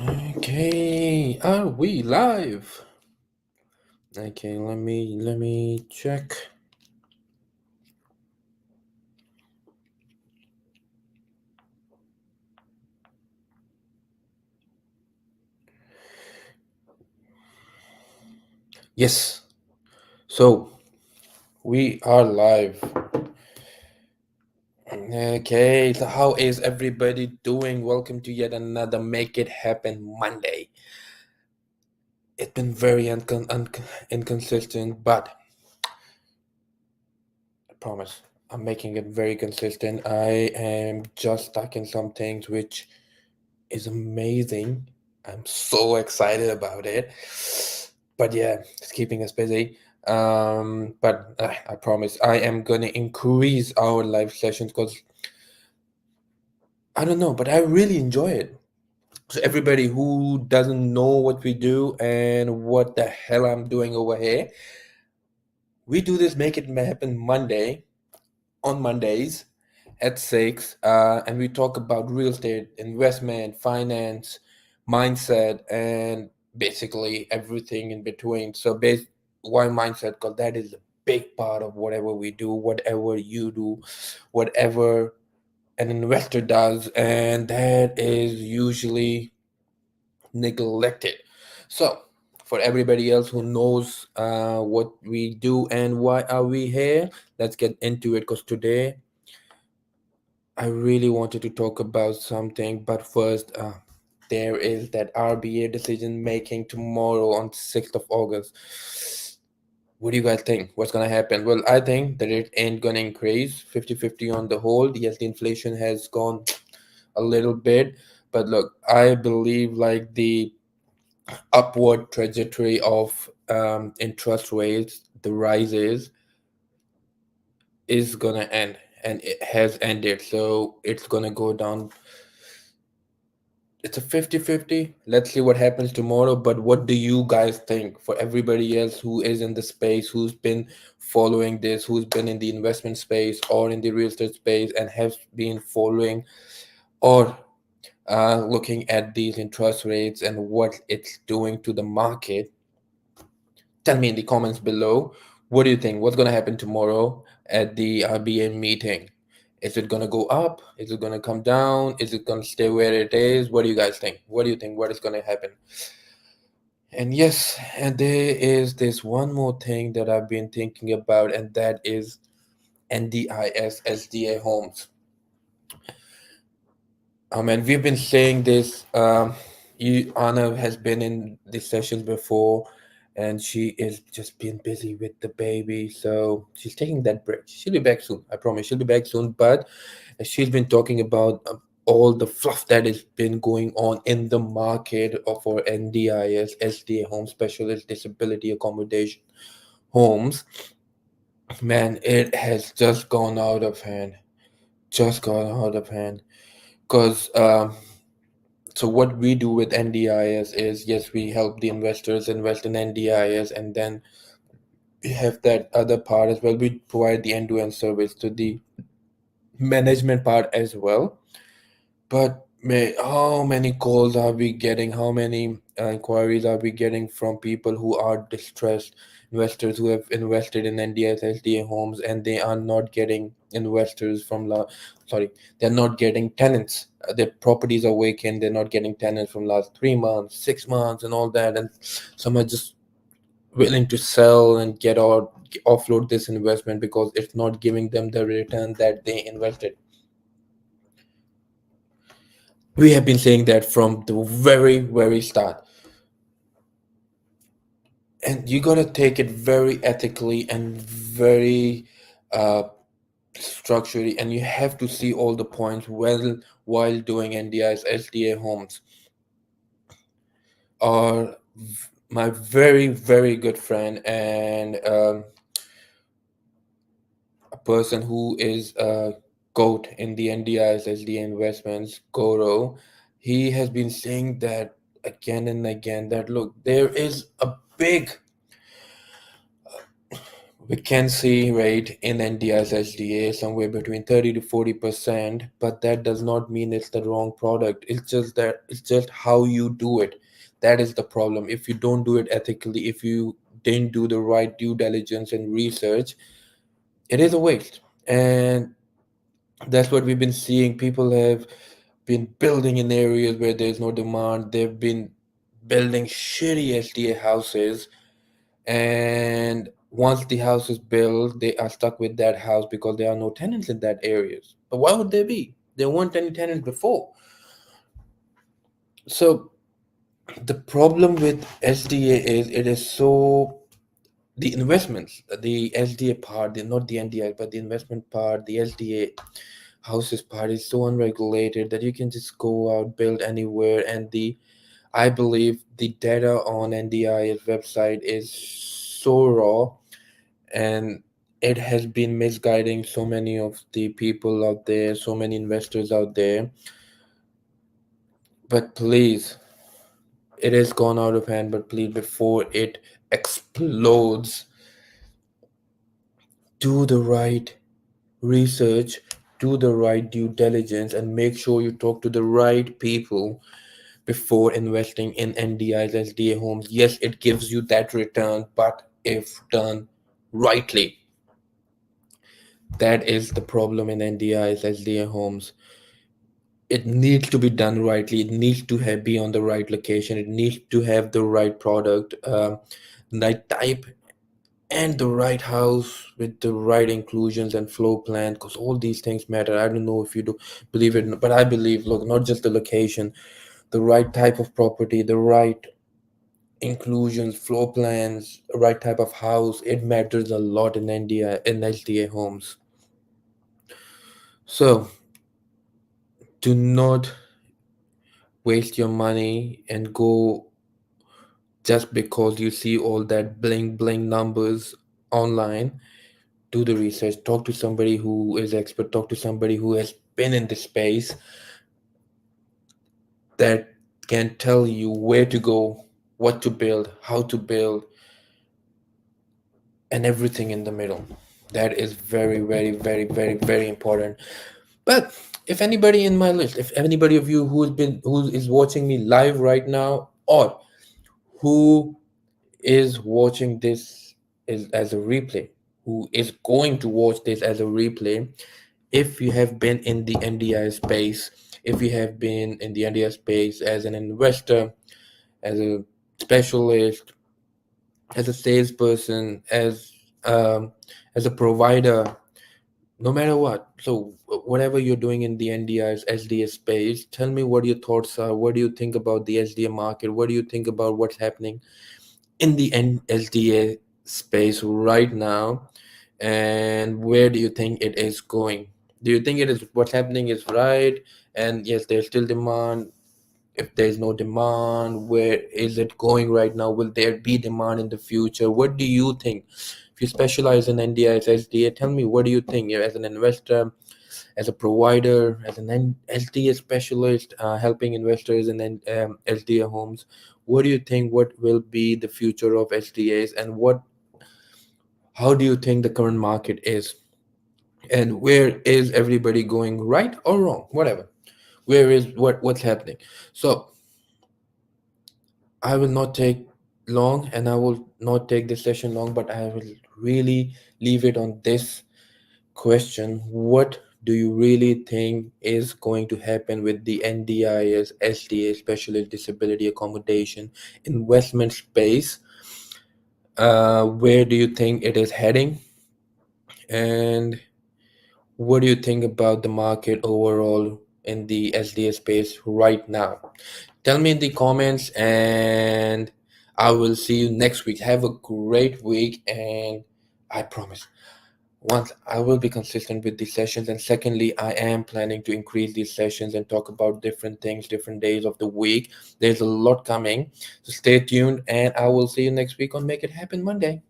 Okay, are we live? Okay, let me check. Yes. So we are live. Okay, so how is everybody doing? Welcome to yet another Make It Happen Monday. It's been very inconsistent, but I promise I'm making it very consistent. I am just stuck in some things which is amazing. I'm so excited about it. But yeah, it's keeping us busy. But I promise I am gonna increase our live sessions because I don't know, but I really enjoy it. So everybody who doesn't know what we do and what the hell I'm doing over here, we do this Make It Happen Monday on Mondays at 6, and we talk about real estate, investment, finance, mindset, and basically everything in between. So, why mindset? Because that is a big part of whatever we do, whatever you do, whatever an investor does, and that is usually neglected. So, for everybody else who knows what we do and why are we here, let's get into it. Because today I really wanted to talk about something, but first, there is that RBA decision making tomorrow on 6th of August. What do you guys think? What's going to happen? Well, I think that it ain't going to increase 50-50 on the whole. Yes, the inflation has gone a little bit, but look, I believe like the upward trajectory of interest rates, the rises, is going to end and it has ended. So it's going to go down. It's a 50-50. Let's see what happens tomorrow. But what do you guys think? For everybody else who is in the space, who's been following this, who's been in the investment space or in the real estate space and has been following or looking at these interest rates and what it's doing to the market, tell me in the comments below. What do you think? What's going to happen tomorrow at the RBA meeting? Is it going to go up? Is it going to come down? Is it going to stay where it is? What do you guys think? What do you think? What is going to happen? And yes, and there is this one more thing that I've been thinking about, and that is NDIS SDA homes. And we've been saying this. Anna has been in these sessions before, and she is just being busy with the baby, so she's taking that break. She'll be back soon. I promise. She'll be back soon. But she's been talking about all the fluff that has been going on in the market for NDIS, SDA home, specialist disability accommodation homes. Man, it has just gone out of hand. Just gone out of hand. Because so what we do with NDIS is, yes, we help the investors invest in NDIS, and then we have that other part as well. We provide the end-to-end service to the management part as well. But how many calls are we getting? How many inquiries are we getting from people who are distressed investors who have invested in NDIS, SDA homes, and they are not getting investors from sorry, they're not getting tenants. Their properties are vacant. They're not getting tenants from last 3 months, 6 months, and all that. And some are just willing to sell and get out, offload this investment because it's not giving them the return that they invested. We have been saying that from the very start. And you got to take it very ethically and very uh, structurally, and you have to see all the points while doing NDIs, SDA homes. Or my very good friend and a person who is a GOAT in the NDIs, SDA investments, Goro, he has been saying that again and again that look, there is a big vacancy rate in NDI's SDA somewhere between 30 to 40%, but that does not mean it's the wrong product. It's just how you do it. That is the problem. If you don't do it ethically, if you didn't do the right due diligence and research, it is a waste. And that's what we've been seeing. People have been building in areas where there's no demand. They've been building shitty SDA houses, and once the house is built, they are stuck with that house because there are no tenants in that areas. But why would there be? There weren't any tenants before. So the problem with SDA is it is so the investments, the SDA part, not the NDI, but the investment part, the SDA houses part is so unregulated that you can just go out, build anywhere, and the I believe the data on NDI's website is so raw, and it has been misguiding so many of the people out there, so many investors out there. But please, it has gone out of hand, but please, before it explodes, do the right research, do the right due diligence, and make sure you talk to the right people before investing in NDIs, SDA homes. Yes, it gives you that return, but if done rightly, that is the problem in NDIs, SDA homes. It needs to be done rightly. It needs to have be on the right location. It needs to have the right product, right type, and the right house with the right inclusions and floor plan. Because all these things matter. I don't know if you do believe it, but I believe. Look, not just the location, the right type of property, the right inclusions, floor plans, right type of house. It matters a lot in India in SDA homes. So do not waste your money and go just because you see all that bling bling numbers online. Do the research, talk to somebody who is expert, talk to somebody who has been in the space that can tell you where to go, what to build, how to build, and everything in the middle. That is very, very, very, very, very important. But if anybody in my list, if anybody of you who is watching me live right now, or who is watching this is as a replay, who is going to watch this as a replay, if you have been in the NDI space, if you have been in the NDI space as an investor, as a specialist, as a salesperson, um, as a provider, no matter what. So whatever you're doing in the NDI's SDA space, tell me what your thoughts are. What do you think about the SDA market? What do you think about what's happening in the SDA space right now? And where do you think it is going? Do you think it is what's happening is right? And yes, there's still demand. If there's no demand, where is it going right now? Will there be demand in the future? What do you think? If you specialize in NDIs, SDA, tell me what do you think? As an investor, as a provider, as an SDA specialist, helping investors in SDA homes, what do you think? What will be the future of SDAs, and how do you think the current market is? And where is everybody going, right or wrong? Whatever. Where is what's happening? So I will not take long, and I will not take this session long, but I will really leave it on this question. What do you really think is going to happen with the NDIS, SDA, Specialist Disability Accommodation investment space? Where do you think it is heading? And what do you think about the market overall in the SDA space right now? Tell me in the comments, and I will see you next week. Have a great week, and I promise, once I will be consistent with these sessions, and secondly, I am planning to increase these sessions and talk about different things, different days of the week. There's a lot coming, so stay tuned, and I will see you next week on Make It Happen Monday.